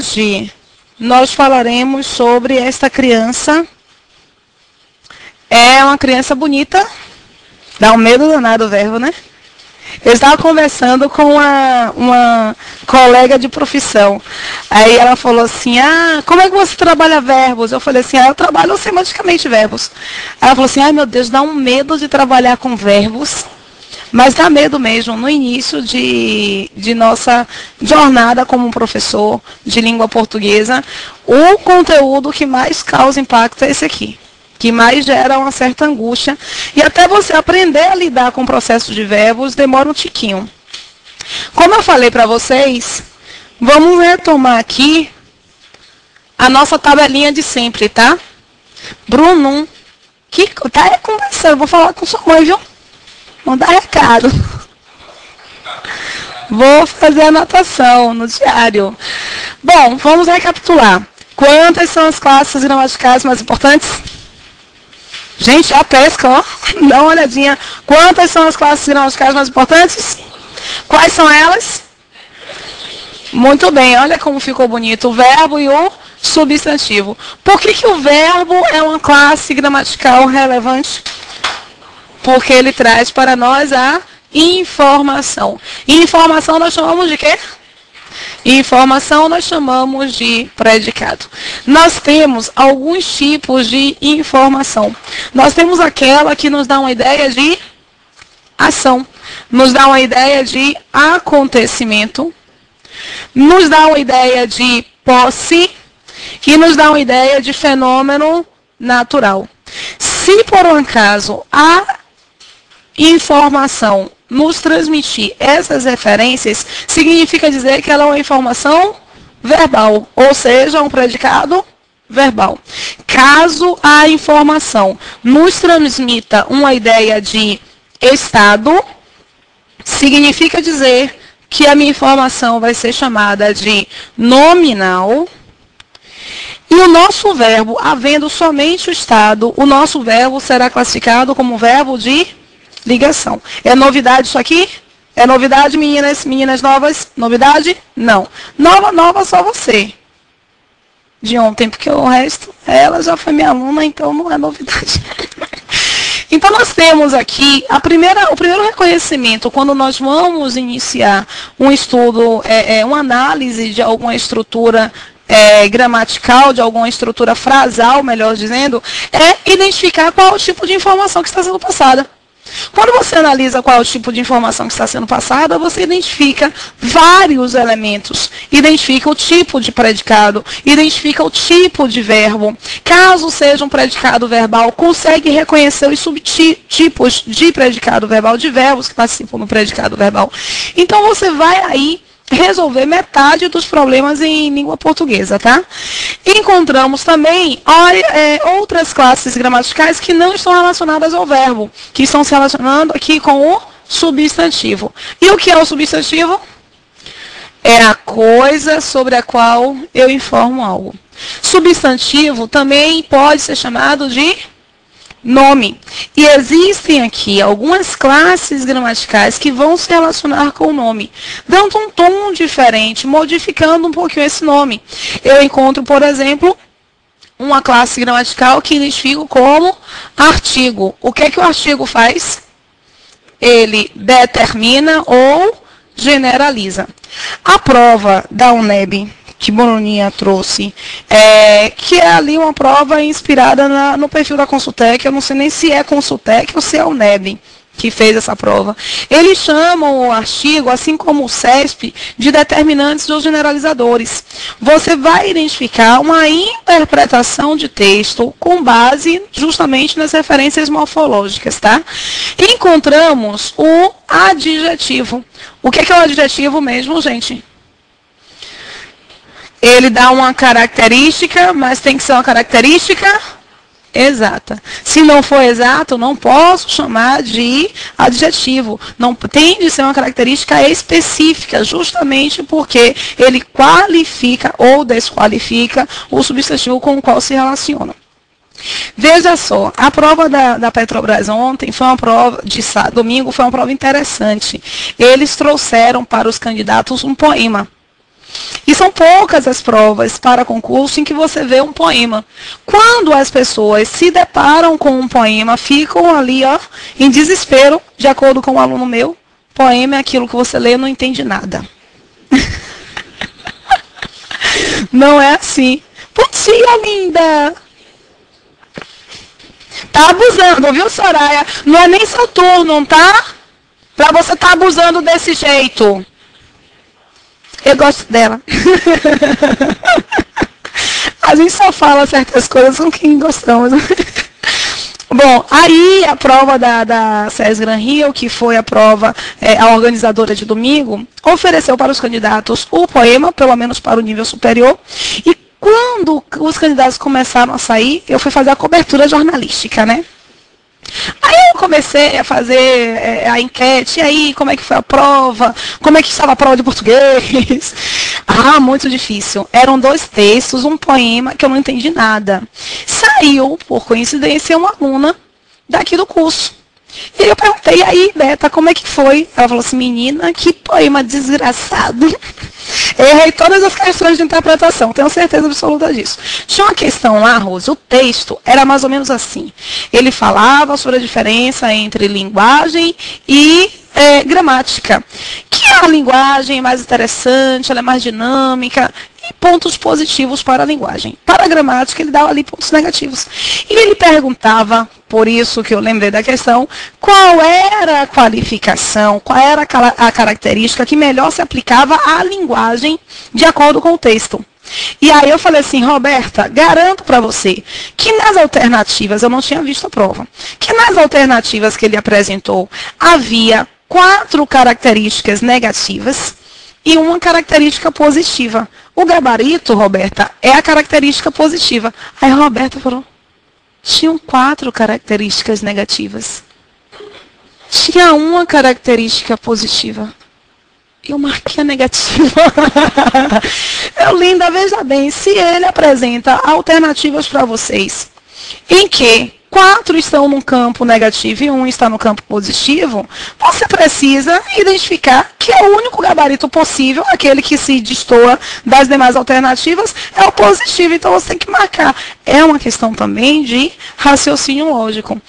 Hoje nós falaremos sobre esta criança. É uma criança bonita. Dá um medo danado o verbo, né? Eu estava conversando com uma colega de profissão. Aí ela falou assim, como é que você trabalha verbos? Eu falei assim, eu trabalho semanticamente verbos. Ela falou assim, meu Deus, dá um medo de trabalhar com verbos. Mas dá medo mesmo, no início de nossa jornada como professor de língua portuguesa, o conteúdo que mais causa impacto é esse aqui, que mais gera uma certa angústia. E até você aprender a lidar com o processo de verbos demora um tiquinho. Como eu falei para vocês, vamos retomar aqui a nossa tabelinha de sempre, tá? Bruno, que tá conversando, vou falar com sua mãe, viu? Mandar recado. Vou fazer anotação no diário. Bom, vamos recapitular. Quantas são as classes gramaticais mais importantes? Gente, a pesca, ó. Dá uma olhadinha. Quantas são as classes gramaticais mais importantes? Quais são elas? Muito bem, olha como ficou bonito. O verbo e o substantivo. Por que o verbo é uma classe gramatical relevante? Porque ele traz para nós a informação. Informação nós chamamos de quê? Informação nós chamamos de predicado. Nós temos alguns tipos de informação. Nós temos aquela que nos dá uma ideia de ação, nos dá uma ideia de acontecimento, nos dá uma ideia de posse e nos dá uma ideia de fenômeno natural. Se por um acaso a informação nos transmitir essas referências, significa dizer que ela é uma informação verbal, ou seja, um predicado verbal. Caso a informação nos transmita uma ideia de estado, significa dizer que a minha informação vai ser chamada de nominal. E o nosso verbo, havendo somente o estado, o nosso verbo será classificado como verbo de ligação. É novidade isso aqui? É novidade, meninas? Meninas novas? Novidade? Não. Nova só você. De ontem, porque o resto, ela já foi minha aluna, então não é novidade. Então nós temos aqui o primeiro reconhecimento, quando nós vamos iniciar um estudo, uma análise de alguma estrutura gramatical, de alguma estrutura frasal, melhor dizendo, é identificar qual é o tipo de informação que está sendo passada. Quando você analisa qual é o tipo de informação que está sendo passada, você identifica vários elementos. Identifica o tipo de predicado, identifica o tipo de verbo. Caso seja um predicado verbal, consegue reconhecer os subtipos de predicado verbal, de verbos que participam no predicado verbal. Então você vai aí resolver metade dos problemas em língua portuguesa, tá? Encontramos também outras classes gramaticais que não estão relacionadas ao verbo, que estão se relacionando aqui com o substantivo. E o que é o substantivo? É a coisa sobre a qual eu informo algo. Substantivo também pode ser chamado de nome. E existem aqui algumas classes gramaticais que vão se relacionar com o nome, dando um tom diferente, modificando um pouquinho esse nome. Eu encontro, por exemplo, uma classe gramatical que identifico como artigo. O que é que o artigo faz? Ele determina ou generaliza. A prova da UNEB que Bononinha trouxe, que é ali uma prova inspirada no perfil da Consultec. Eu não sei nem se é Consultec ou se é a UNEB que fez essa prova. Eles chamam o artigo, assim como o CESP, de determinantes ou generalizadores. Você vai identificar uma interpretação de texto com base justamente nas referências morfológicas, tá? Encontramos o adjetivo. O que é o adjetivo mesmo, gente? Ele dá uma característica, mas tem que ser uma característica exata. Se não for exato, não posso chamar de adjetivo. Não tem de ser uma característica específica, justamente porque ele qualifica ou desqualifica o substantivo com o qual se relaciona. Veja só, a prova da Petrobras ontem foi uma prova, domingo foi uma prova interessante. Eles trouxeram para os candidatos um poema. E são poucas as provas para concurso em que você vê um poema. Quando as pessoas se deparam com um poema, ficam ali, ó, em desespero, de acordo com um aluno meu. Poema é aquilo que você lê e não entende nada. Não é assim. Bom dia, linda! Tá abusando, viu, Soraya? Não é nem seu turno, tá? Pra você tá abusando desse jeito. Eu gosto dela. A gente só fala certas coisas com quem gostamos. Bom, aí a prova da SES Gran Rio, que foi a prova, a organizadora de domingo, ofereceu para os candidatos o poema, pelo menos para o nível superior, e quando os candidatos começaram a sair, eu fui fazer a cobertura jornalística, né? Aí eu comecei a fazer a enquete, e aí como é que foi a prova, como é que estava a prova de português. Ah, muito difícil. Eram 2 textos, um poema que eu não entendi nada. Saiu, por coincidência, uma aluna daqui do curso. E eu perguntei, aí, Beta, como é que foi? Ela falou assim, menina, que poema desgraçado. Errei todas as questões de interpretação, tenho certeza absoluta disso. Tinha uma questão lá, Rose, o texto era mais ou menos assim. Ele falava sobre a diferença entre linguagem e gramática. Que a linguagem é mais interessante, ela é mais dinâmica, e pontos positivos para a linguagem. Para a gramática, ele dava ali pontos negativos. E ele perguntava, por isso que eu lembrei da questão, qual era a qualificação, qual era a característica que melhor se aplicava à linguagem de acordo com o texto. E aí eu falei assim, Roberta, garanto para você que nas alternativas, eu não tinha visto a prova, que nas alternativas que ele apresentou, havia 4 características negativas e uma característica positiva. O gabarito, Roberta, é a característica positiva. Aí a Roberta falou, tinham 4 características negativas. Tinha uma característica positiva. Eu marquei a negativa. Linda, veja bem, se ele apresenta alternativas para vocês, em que 4 estão no campo negativo e 1 está no campo positivo, você precisa identificar que é o único gabarito possível, aquele que se destoa das demais alternativas, é o positivo. Então você tem que marcar. É uma questão também de raciocínio lógico.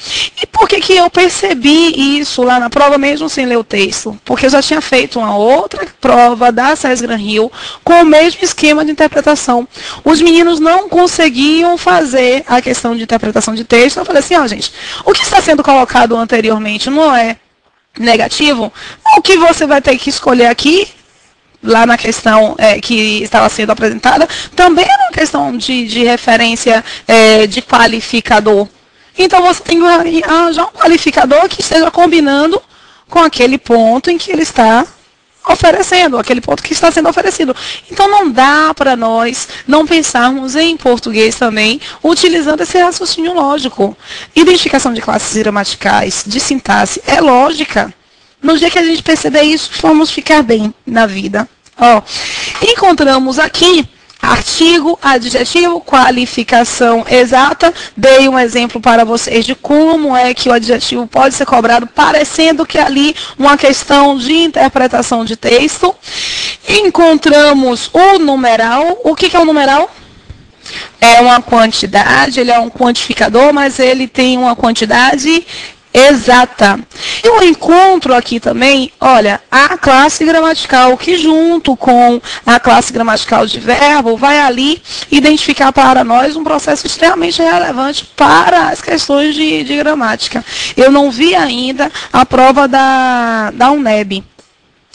E por que eu percebi isso lá na prova, mesmo sem ler o texto? Porque eu já tinha feito uma outra prova da SES Gran Rio com o mesmo esquema de interpretação. Os meninos não conseguiam fazer a questão de interpretação de texto. Eu falei assim, ó, gente, o que está sendo colocado anteriormente não é negativo? O que você vai ter que escolher aqui, lá na questão que estava sendo apresentada, também é uma questão de referência de qualificador. Então você tem que arranjar um qualificador que esteja combinando com aquele ponto em que ele está oferecendo, aquele ponto que está sendo oferecido. Então não dá para nós não pensarmos em português também, utilizando esse raciocínio lógico. Identificação de classes gramaticais, de sintaxe, é lógica. No dia que a gente perceber isso, vamos ficar bem na vida. Ó, encontramos aqui artigo, adjetivo, qualificação exata. Dei um exemplo para vocês de como é que o adjetivo pode ser cobrado, parecendo que ali uma questão de interpretação de texto. Encontramos o numeral. O que é o numeral? É uma quantidade, ele é um quantificador, mas ele tem uma quantidade exata. Eu encontro aqui também, olha, a classe gramatical, que junto com a classe gramatical de verbo, vai ali identificar para nós um processo extremamente relevante para as questões de gramática. Eu não vi ainda a prova da UNEB,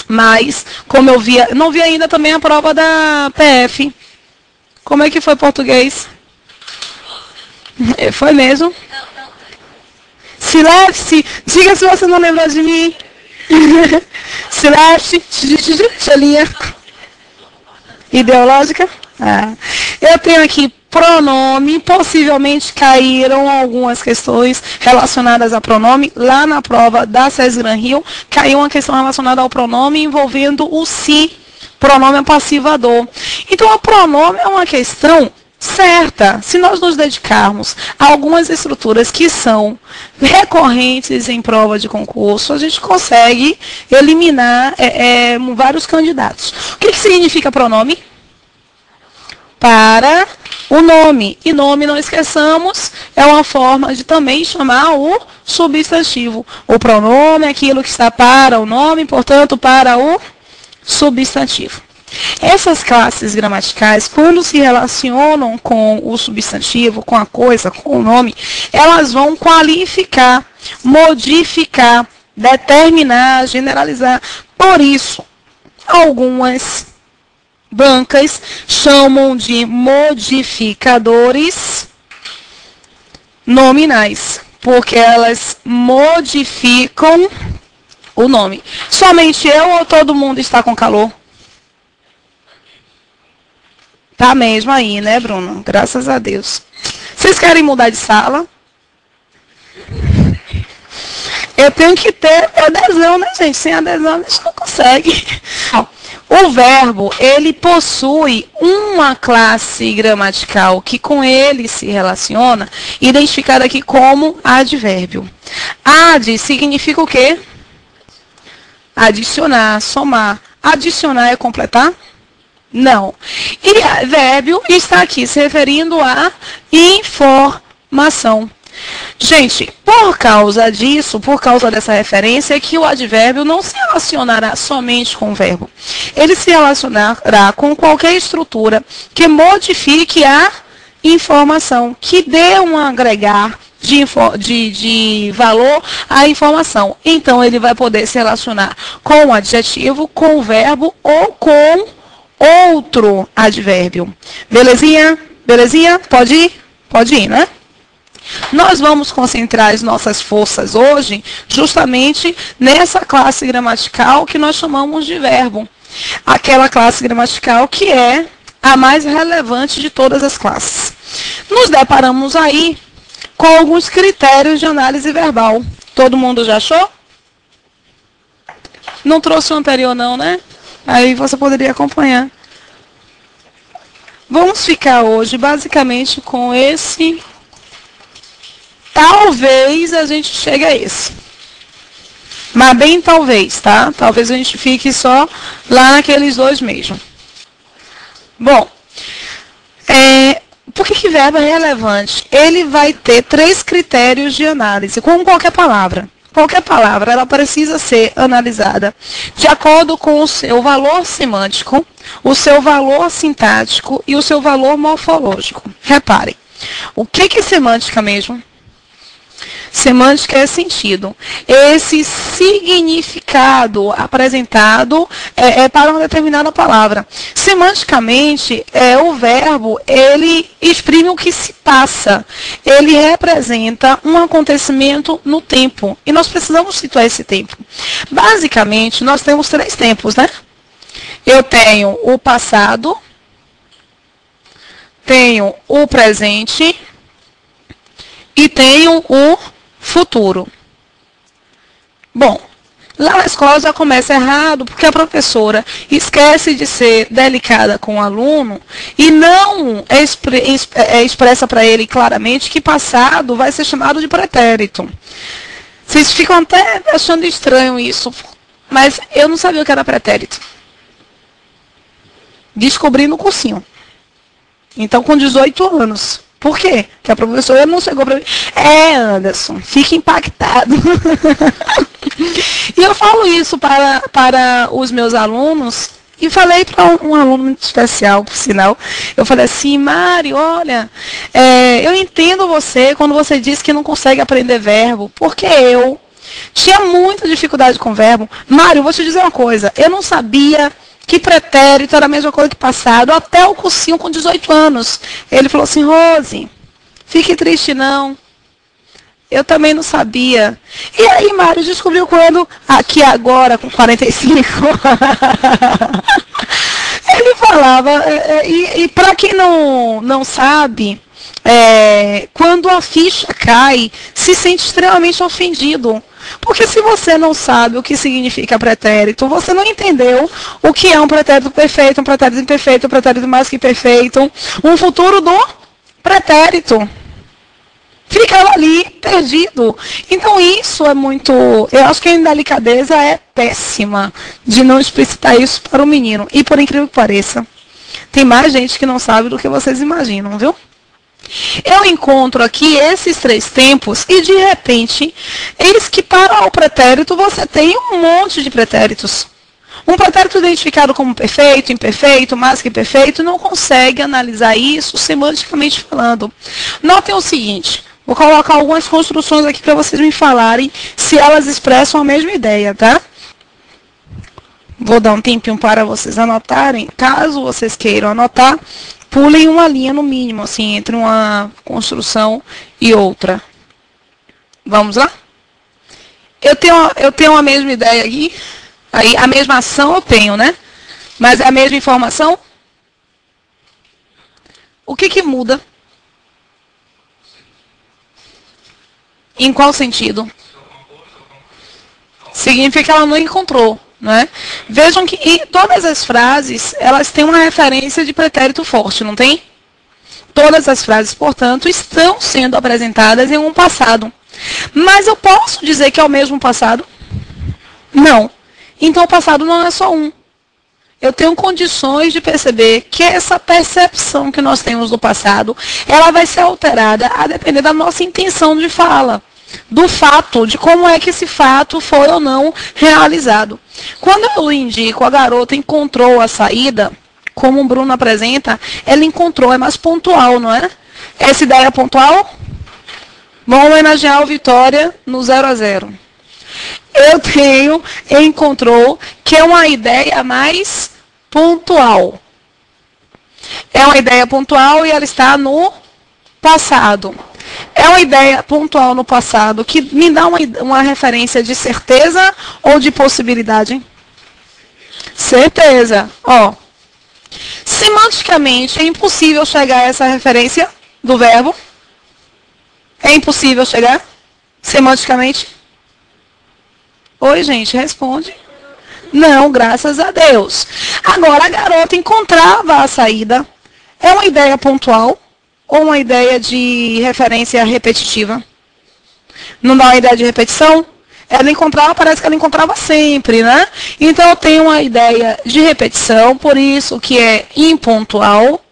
mas, como eu vi, não vi ainda também a prova da PF. Como é que foi português? Foi mesmo? Sileste, diga se você não lembra de mim. Sileste, linha ideológica. Eu tenho aqui pronome, possivelmente caíram algumas questões relacionadas a pronome. Lá na prova da SES Gran Rio, caiu uma questão relacionada ao pronome envolvendo o se, pronome passivador. Então, o pronome é uma questão certa. Se nós nos dedicarmos a algumas estruturas que são recorrentes em prova de concurso, a gente consegue eliminar vários candidatos. O que significa pronome? Para o nome. E nome, não esqueçamos, é uma forma de também chamar o substantivo. O pronome é aquilo que está para o nome, portanto, para o substantivo. Essas classes gramaticais, quando se relacionam com o substantivo, com a coisa, com o nome, elas vão qualificar, modificar, determinar, generalizar. Por isso, algumas bancas chamam de modificadores nominais, porque elas modificam o nome. Somente eu ou todo mundo está com calor? Tá mesmo aí, né, Bruno? Graças a Deus. Vocês querem mudar de sala? Eu tenho que ter adesão, né, gente? Sem adesão a gente não consegue. O verbo, ele possui uma classe gramatical que com ele se relaciona, identificada aqui como advérbio. Ad significa o quê? Adicionar, somar. Adicionar é completar? Não. E advérbio está aqui se referindo a informação. Gente, por causa disso, por causa dessa referência, é que o advérbio não se relacionará somente com o verbo. Ele se relacionará com qualquer estrutura que modifique a informação, que dê um agregar de valor à informação. Então, ele vai poder se relacionar com o adjetivo, com o verbo ou com outro advérbio. Belezinha? Belezinha? Pode ir? Pode ir, né? Nós vamos concentrar as nossas forças hoje justamente nessa classe gramatical que nós chamamos de verbo. Aquela classe gramatical que é a mais relevante de todas as classes. Nos deparamos aí com alguns critérios de análise verbal. Todo mundo já achou? Não trouxe o anterior não, né? Aí você poderia acompanhar. Vamos ficar hoje basicamente com esse. Talvez a gente chegue a esse. Mas bem talvez, tá? Talvez a gente fique só lá naqueles dois mesmo. Bom, por que verbo é relevante? Ele vai ter 3 critérios de análise, como qualquer palavra. Qualquer palavra, ela precisa ser analisada de acordo com o seu valor semântico, o seu valor sintático e o seu valor morfológico. Reparem, o que é semântica mesmo? Semântica é sentido. Esse significado apresentado para uma determinada palavra. Semanticamente, o verbo, ele exprime o que se passa. Ele representa um acontecimento no tempo. E nós precisamos situar esse tempo. Basicamente, nós temos 3 tempos, né? Eu tenho o passado, tenho o presente e tenho o futuro. Bom, lá na escola já começa errado, porque a professora esquece de ser delicada com o aluno e não expressa para ele claramente que passado vai ser chamado de pretérito. Vocês ficam até achando estranho isso, mas eu não sabia o que era pretérito. Descobri no cursinho. Então, com 18 anos. Por quê? Porque a professora não chegou para mim. Anderson, fique impactado. E eu falo isso para os meus alunos. E falei para um aluno muito especial, por sinal. Eu falei assim, Mário, olha, eu entendo você quando você diz que não consegue aprender verbo. Porque eu tinha muita dificuldade com verbo. Mário, vou te dizer uma coisa. Eu não sabia que pretérito era a mesma coisa que passado, até o cursinho com 18 anos. Ele falou assim, Rose, fique triste não. Eu também não sabia. E aí, Mário, descobriu quando? Aqui agora, com 45. Ele falava, e para quem não sabe, quando a ficha cai, se sente extremamente ofendido. Porque se você não sabe o que significa pretérito, você não entendeu o que é um pretérito perfeito, um pretérito imperfeito, um pretérito mais que perfeito, um futuro do pretérito. Fica ali, perdido. Então isso é muito... Eu acho que a indelicadeza é péssima de não explicitar isso para o menino. E por incrível que pareça, tem mais gente que não sabe do que vocês imaginam, viu? Eu encontro aqui esses 3 tempos e de repente, eis que para o pretérito você tem um monte de pretéritos. Um pretérito identificado como perfeito, imperfeito, mais que perfeito, não consegue analisar isso semanticamente falando. Notem o seguinte, vou colocar algumas construções aqui para vocês me falarem se elas expressam a mesma ideia, tá? Vou dar um tempinho para vocês anotarem. Caso vocês queiram anotar, pulem uma linha no mínimo, assim, entre uma construção e outra. Vamos lá? Eu tenho a mesma ideia aqui. Aí, a mesma ação eu tenho, né? Mas é a mesma informação? O que muda? Em qual sentido? Significa que ela não encontrou, né? Vejam que em todas as frases, elas têm uma referência de pretérito forte, não tem? Todas as frases, portanto, estão sendo apresentadas em um passado. Mas eu posso dizer que é o mesmo passado? Não. Então, o passado não é só um. Eu tenho condições de perceber que essa percepção que nós temos do passado, ela vai ser alterada a depender da nossa intenção de fala. Do fato, de como é que esse fato foi ou não realizado. Quando eu indico a garota encontrou a saída, como o Bruno apresenta, ela encontrou, é mais pontual, não é? Essa ideia é pontual? Vamos homenagear o Vitória no 0-0. Eu tenho, encontrou, que é uma ideia mais pontual. É uma ideia pontual e ela está no passado. É uma ideia pontual no passado que me dá uma referência de certeza ou de possibilidade? Certeza. Ó, semanticamente, é impossível chegar a essa referência do verbo? É impossível chegar? Semanticamente? Oi, gente, responde. Não, graças a Deus. Agora, a garota encontrava a saída. É uma ideia pontual ou uma ideia de referência repetitiva? Não dá uma ideia de repetição? Ela encontrava, parece que ela encontrava sempre, né? Então, eu tenho uma ideia de repetição, por isso que é impontual.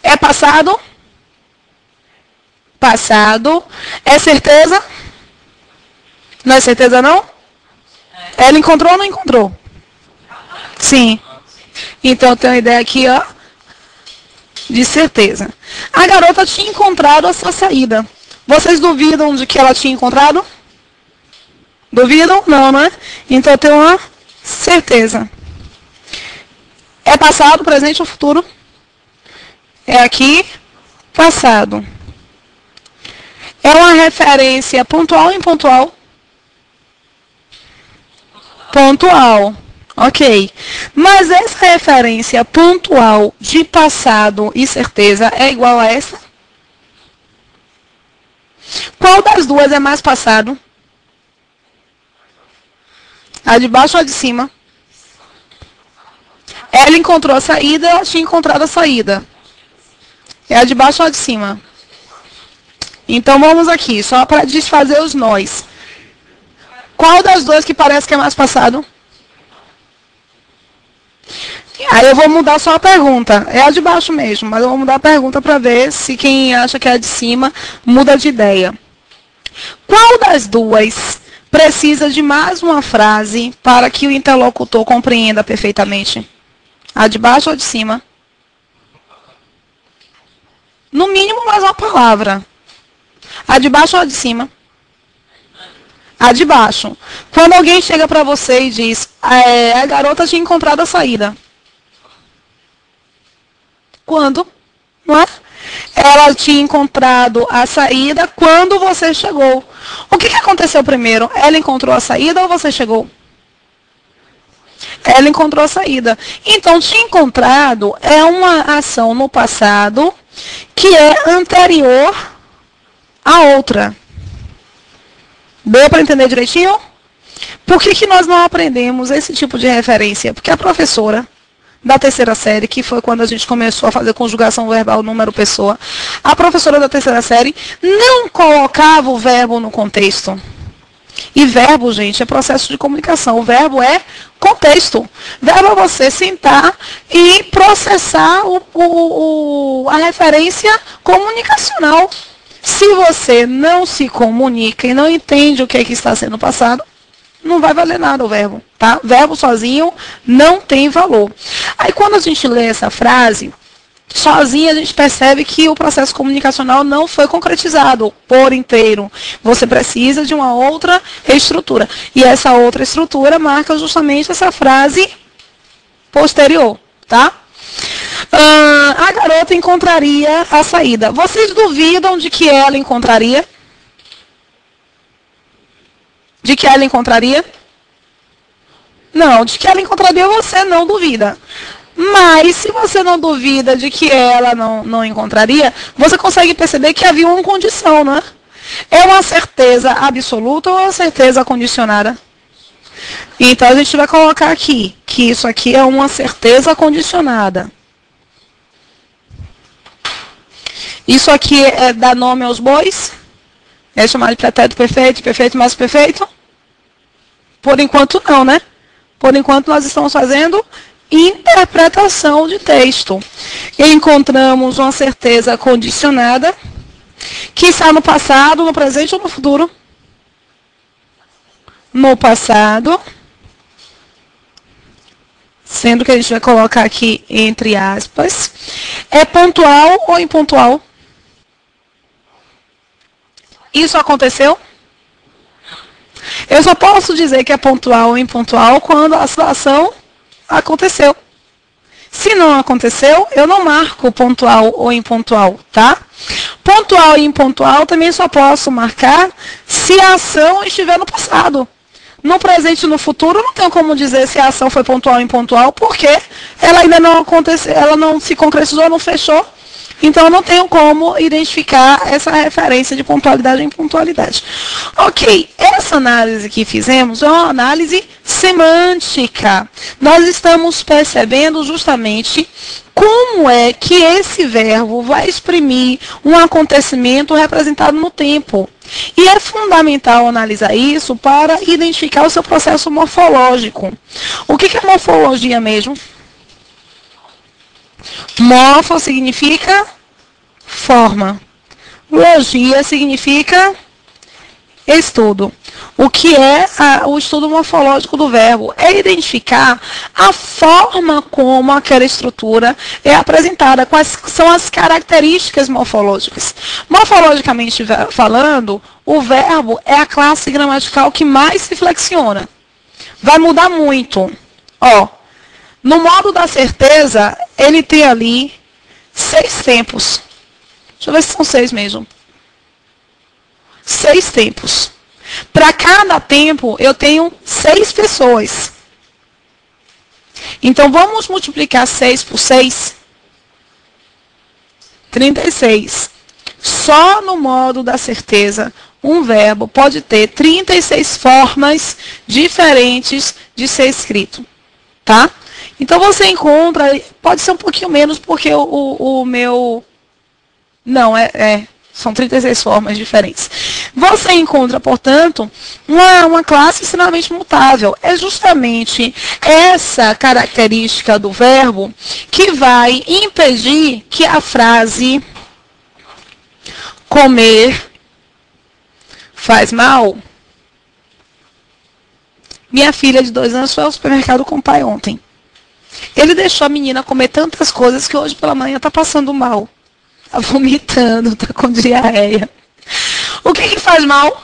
É passado? Passado. É certeza? Não é certeza, não? Ela encontrou ou não encontrou? Sim. Então, eu tenho uma ideia aqui, ó, de certeza. A garota tinha encontrado a sua saída. Vocês duvidam de que ela tinha encontrado? Duvidam? Não, né? Então, eu tenho uma certeza. É passado, presente ou futuro? É aqui, passado. É uma referência pontual ou impontual? Pontual. Ok. Mas essa referência pontual de passado e certeza é igual a essa? Qual das duas é mais passado? A de baixo ou a de cima? Ela encontrou a saída, ela tinha encontrado a saída. É a de baixo ou a de cima? Então vamos aqui, só para desfazer os nós. Qual das duas que parece que é mais passado? Aí eu vou mudar só a pergunta. É a de baixo mesmo, mas eu vou mudar a pergunta para ver se quem acha que é a de cima muda de ideia. Qual das duas precisa de mais uma frase para que o interlocutor compreenda perfeitamente? A de baixo ou a de cima? No mínimo mais uma palavra. A de baixo ou a de cima? A de baixo. Quando alguém chega para você e diz, a garota tinha encontrado a saída. Quando? Não é? Ela tinha encontrado a saída quando você chegou. O que aconteceu primeiro? Ela encontrou a saída ou você chegou? Ela encontrou a saída. Então, tinha encontrado é uma ação no passado que é anterior à outra. Deu para entender direitinho? Por que nós não aprendemos esse tipo de referência? Porque a professora da terceira série, que foi quando a gente começou a fazer conjugação verbal número pessoa, a professora da terceira série não colocava o verbo no contexto. E verbo, gente, é processo de comunicação. O verbo é contexto. Verbo é você sentar e processar a referência comunicacional. Se você não se comunica e não entende o que é que está sendo passado, não vai valer nada o verbo, tá? Verbo sozinho não tem valor. Aí quando a gente lê essa frase, sozinha a gente percebe que o processo comunicacional não foi concretizado por inteiro. Você precisa de uma outra estrutura. E essa outra estrutura marca justamente essa frase posterior, tá? A garota encontraria a saída. Vocês duvidam de que ela encontraria? De que ela encontraria? Não, de que ela encontraria você não duvida. Mas, se você não duvida de que ela não encontraria, você consegue perceber que havia uma condição, não é? É uma certeza absoluta ou uma certeza condicionada? Então, a gente vai colocar aqui, que isso aqui é uma certeza condicionada. Isso aqui é dar nome aos bois? É chamado de pretérito perfeito, perfeito mais perfeito? Por enquanto não, né? Por enquanto nós estamos fazendo interpretação de texto. E encontramos uma certeza condicionada que está no passado, no presente ou no futuro? No passado. Sendo que a gente vai colocar aqui entre aspas. É pontual ou impontual? Isso aconteceu? Eu só posso dizer que é pontual ou impontual quando a situação aconteceu. Se não aconteceu, eu não marco pontual ou impontual, tá? Pontual e impontual também só posso marcar se a ação estiver no passado. No presente e no futuro, não tenho como dizer se a ação foi pontual ou impontual, porque ela ainda não aconteceu, ela não se concretizou, não fechou. Então, eu não tenho como identificar essa referência de pontualidade ou impontualidade. Ok, essa análise que fizemos é uma análise semântica. Nós estamos percebendo justamente como é que esse verbo vai exprimir um acontecimento representado no tempo. E é fundamental analisar isso para identificar o seu processo morfológico. O que é morfologia mesmo? Morfo significa forma. Logia significa estudo. O que é o estudo morfológico do verbo? É identificar a forma como aquela estrutura é apresentada, quais são as características morfológicas. Morfologicamente falando, o verbo é a classe gramatical que mais se flexiona. Vai mudar muito. Ó, no modo da certeza, ele tem ali 6 tempos. Deixa eu ver se são 6 mesmo. 6 tempos. Para cada tempo, eu tenho 6 pessoas. Então, vamos multiplicar 6 por 6. 36. Só no modo da certeza, um verbo pode ter 36 formas diferentes de ser escrito. Tá? Então, você encontra, pode ser um pouquinho menos, porque o meu... Não, são 36 formas diferentes. Você encontra, portanto, uma classe extremamente mutável. É justamente essa característica do verbo que vai impedir que a frase comer faz mal. Minha filha de 2 anos foi ao supermercado com o pai ontem. Ele deixou a menina comer tantas coisas que hoje pela manhã está passando mal. Está vomitando, está com diarreia. O que faz mal?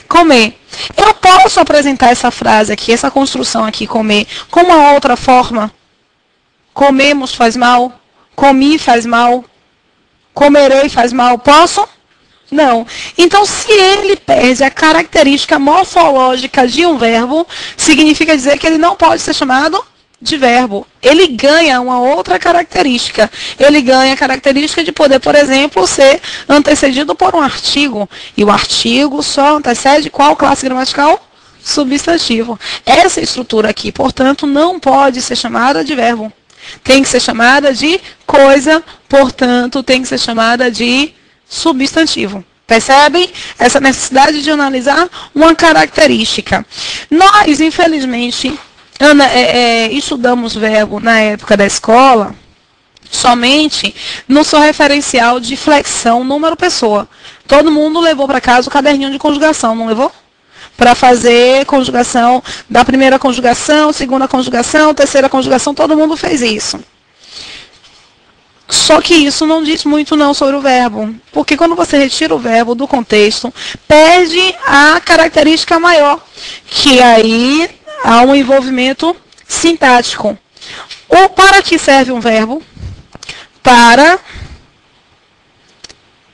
Comer. Eu posso apresentar essa frase aqui, essa construção aqui, comer, com uma outra forma? Comemos faz mal? Comi faz mal? Comerei faz mal? Posso? Não. Então, se ele perde a característica morfológica de um verbo, significa dizer que ele não pode ser chamado de verbo. Ele ganha uma outra característica. Ele ganha a característica de poder, por exemplo, ser antecedido por um artigo. E o artigo só antecede qual classe gramatical? Substantivo. Essa estrutura aqui, portanto, não pode ser chamada de verbo. Tem que ser chamada de coisa, portanto, tem que ser chamada de substantivo. Percebem? Essa necessidade de analisar uma característica. Nós, infelizmente, estudamos verbo na época da escola somente no seu referencial de flexão número pessoa. Todo mundo levou para casa o caderninho de conjugação, não levou? Para fazer conjugação da primeira conjugação, segunda conjugação, terceira conjugação, todo mundo fez isso. Só que isso não diz muito não sobre o verbo, porque quando você retira o verbo do contexto, perde a característica maior, que aí há um envolvimento sintático. Ou para que serve um verbo? Para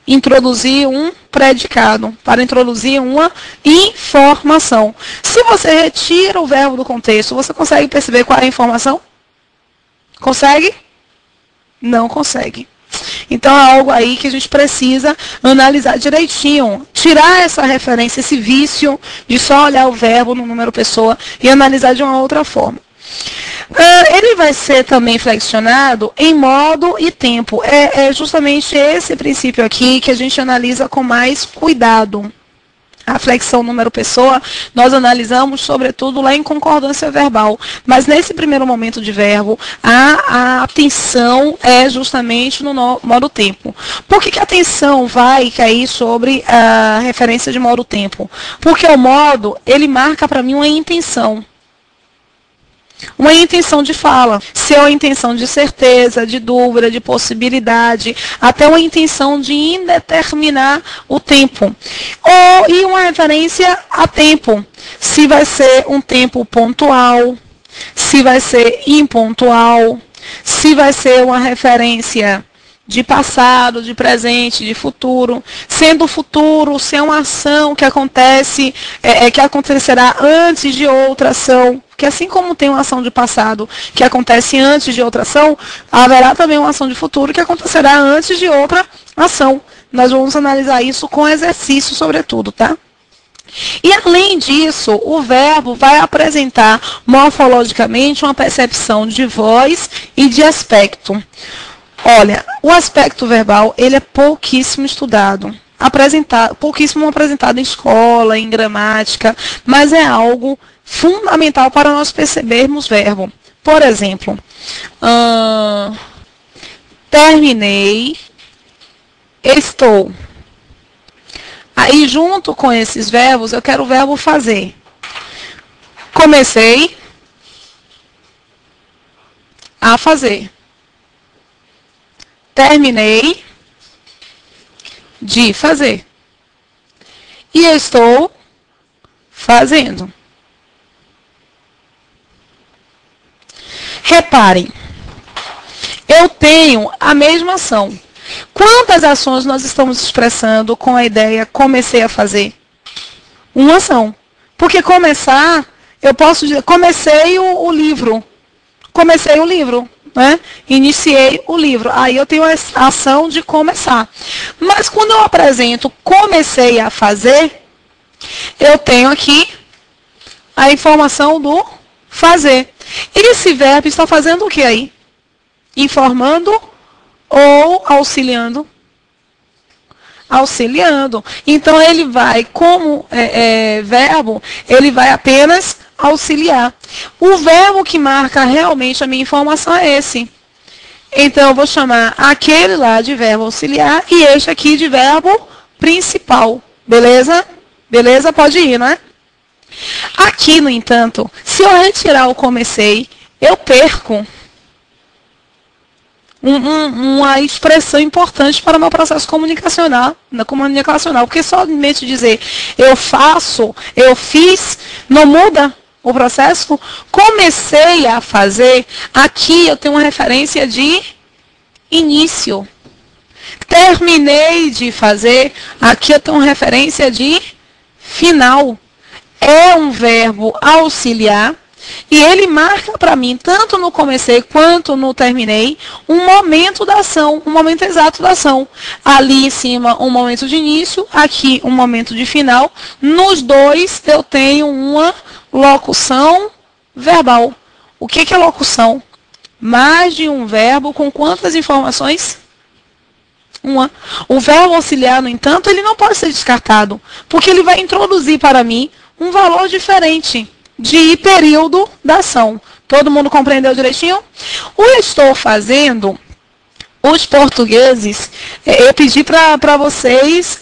introduzir um predicado, para introduzir uma informação. Se você retira o verbo do contexto, você consegue perceber qual é a informação? Consegue? Não consegue. Então é algo aí que a gente precisa analisar direitinho. Tirar essa referência, esse vício de só olhar o verbo no número pessoa e analisar de uma outra forma. Ele vai ser também flexionado em modo e tempo. É justamente esse princípio aqui que a gente analisa com mais cuidado. A flexão número pessoa, nós analisamos sobretudo lá em concordância verbal. Mas nesse primeiro momento de verbo, a atenção é justamente no modo tempo. Por que a atenção vai cair sobre a referência de modo tempo? Porque o modo, ele marca para mim uma intenção. Uma intenção de fala, se é uma intenção de certeza, de dúvida, de possibilidade, até uma intenção de indeterminar o tempo. E uma referência a tempo, se vai ser um tempo pontual, se vai ser impontual, se vai ser uma referência de passado, de presente, de futuro, sendo o futuro, se é uma ação que acontece, que acontecerá antes de outra ação, que assim como tem uma ação de passado que acontece antes de outra ação, haverá também uma ação de futuro que acontecerá antes de outra ação. Nós vamos analisar isso com exercício, sobretudo, tá? E além disso, o verbo vai apresentar morfologicamente uma percepção de voz e de aspecto. Olha, o aspecto verbal, ele é pouquíssimo estudado, pouquíssimo apresentado em escola, em gramática, mas é algo fundamental para nós percebermos verbo. Por exemplo, terminei, estou. Aí, junto com esses verbos, eu quero o verbo fazer. Comecei a fazer. Terminei de fazer. E eu estou fazendo. Reparem, eu tenho a mesma ação. Quantas ações nós estamos expressando com a ideia comecei a fazer? Uma ação. Porque começar, eu posso dizer, comecei o livro. Comecei o livro. Né? Iniciei o livro. Aí eu tenho a ação de começar. Mas quando eu apresento comecei a fazer, eu tenho aqui a informação do fazer. Esse verbo está fazendo o que aí? Informando ou auxiliando? Auxiliando. Então ele vai, como verbo, ele vai apenas auxiliar. O verbo que marca realmente a minha informação é esse. Então eu vou chamar aquele lá de verbo auxiliar e este aqui de verbo principal. Beleza? Beleza? Pode ir, não é? Aqui, no entanto, se eu retirar o comecei, eu perco uma expressão importante para o meu processo comunicacional, porque somente dizer eu faço, eu fiz, não muda o processo. Comecei a fazer, aqui eu tenho uma referência de início. Terminei de fazer, aqui eu tenho uma referência de final. É um verbo auxiliar E ele marca para mim, tanto no comecei quanto no terminei, um momento da ação, um momento exato da ação. Ali em cima, um momento de início, aqui um momento de final. Nos dois, eu tenho uma locução verbal. O que é locução? Mais de um verbo com quantas informações? Uma. O verbo auxiliar, no entanto, ele não pode ser descartado, porque ele vai introduzir para mim um valor diferente de período da ação. Todo mundo compreendeu direitinho? O estou fazendo, os portugueses, eu pedi para vocês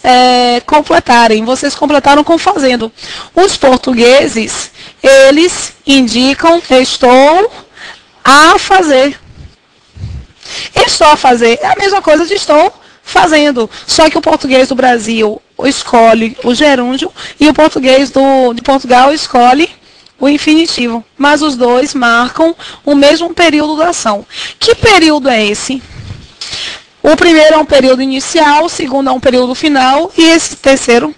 completarem. Vocês completaram com fazendo. Os portugueses, eles indicam estou a fazer. Estou a fazer é a mesma coisa de estou fazendo. Só que o português do Brasil escolhe o gerúndio e o português de Portugal escolhe o infinitivo. Mas os dois marcam o mesmo período da ação. Que período é esse? O primeiro é um período inicial, o segundo é um período final e esse terceiro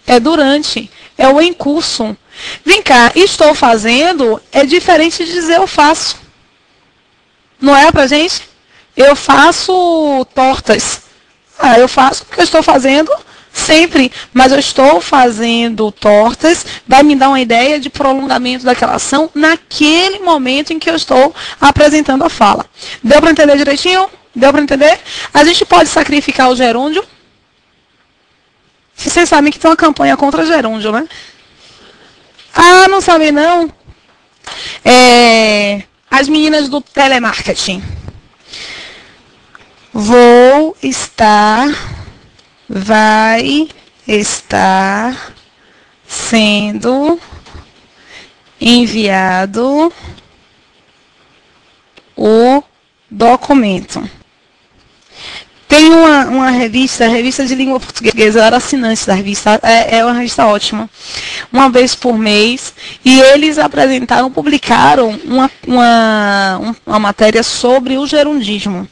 é durante, é o em curso. Vem cá, estou fazendo é diferente de dizer eu faço. Não é pra gente? Eu faço tortas. Eu faço porque eu estou fazendo sempre, mas eu estou fazendo tortas, vai me dar uma ideia de prolongamento daquela ação naquele momento em que eu estou apresentando a fala. Deu para entender direitinho? Deu para entender? A gente pode sacrificar o gerúndio. Vocês sabem que tem uma campanha contra gerúndio, né? Ah, não sabem não? As meninas do telemarketing. Vou estar, vai estar sendo enviado o documento. Tem uma revista de língua portuguesa, eu era assinante da revista, é uma revista ótima, uma vez por mês, e eles publicaram uma matéria sobre o gerundismo.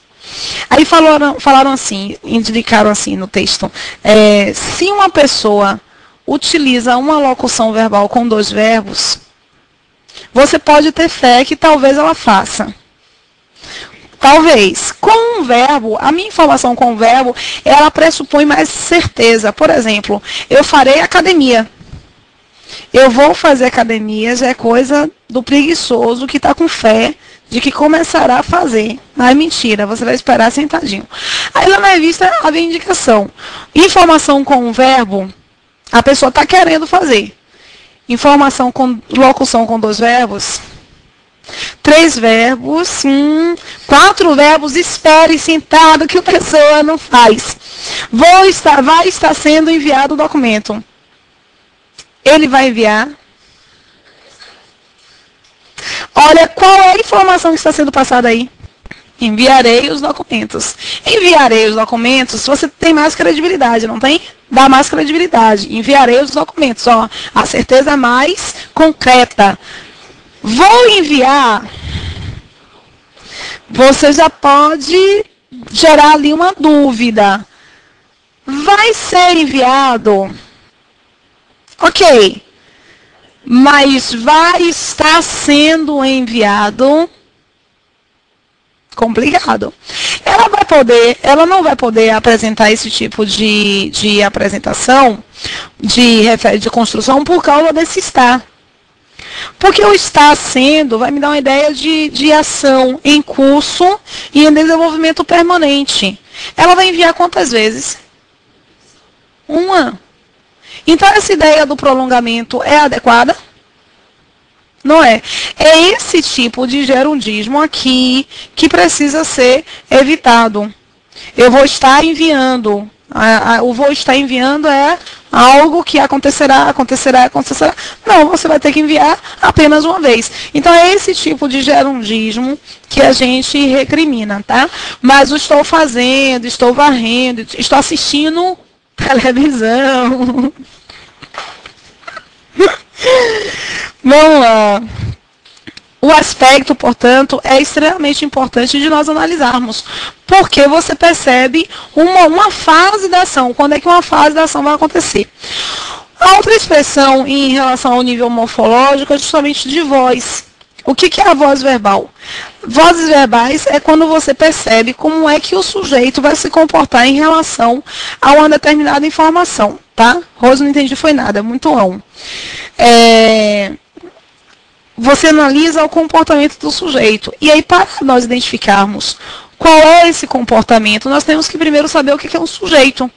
Aí falaram assim, indicaram assim no texto, se uma pessoa utiliza uma locução verbal com dois verbos, você pode ter fé que talvez ela faça. Talvez. Com um verbo, a minha informação com o verbo, ela pressupõe mais certeza. Por exemplo, eu farei academia. Eu vou fazer academia, já é coisa do preguiçoso que está com fé de que começará a fazer. Mas mentira, você vai esperar sentadinho. Aí lá na revista havia indicação. Informação com um verbo, a pessoa está querendo fazer. Informação com locução com dois verbos. 3 verbos, 4 verbos, espere sentado que a pessoa não faz. Vai estar sendo enviado o documento. Ele vai enviar. Olha, qual é a informação que está sendo passada aí? Enviarei os documentos. Enviarei os documentos, você tem mais credibilidade, não tem? Dá mais credibilidade. Enviarei os documentos. Ó, a certeza é mais concreta. Vou enviar, você já pode gerar ali uma dúvida. Vai ser enviado? Ok. Mas vai estar sendo enviado? Complicado. Ela não vai poder apresentar esse tipo de apresentação, de construção, por causa desse estar. Porque o está sendo vai me dar uma ideia de ação em curso e em desenvolvimento permanente. Ela vai enviar quantas vezes? Uma. Então, essa ideia do prolongamento é adequada? Não é. É esse tipo de gerundismo aqui que precisa ser evitado. Eu vou estar enviando. O vou estar enviando é algo que acontecerá. Não, você vai ter que enviar apenas uma vez. Então, é esse tipo de gerundismo que a gente recrimina, tá? Mas o estou fazendo, estou varrendo, estou assistindo televisão. Vamos lá. O aspecto, portanto, é extremamente importante de nós analisarmos. Porque você percebe uma fase da ação. Quando é que uma fase da ação vai acontecer? A outra expressão em relação ao nível morfológico é justamente de voz. O que é a voz verbal? Vozes verbais é quando você percebe como é que o sujeito vai se comportar em relação a uma determinada informação, tá? Rose, não entendi, foi nada, é muito ão. Você analisa o comportamento do sujeito. E aí, para nós identificarmos qual é esse comportamento, nós temos que primeiro saber o que é um sujeito.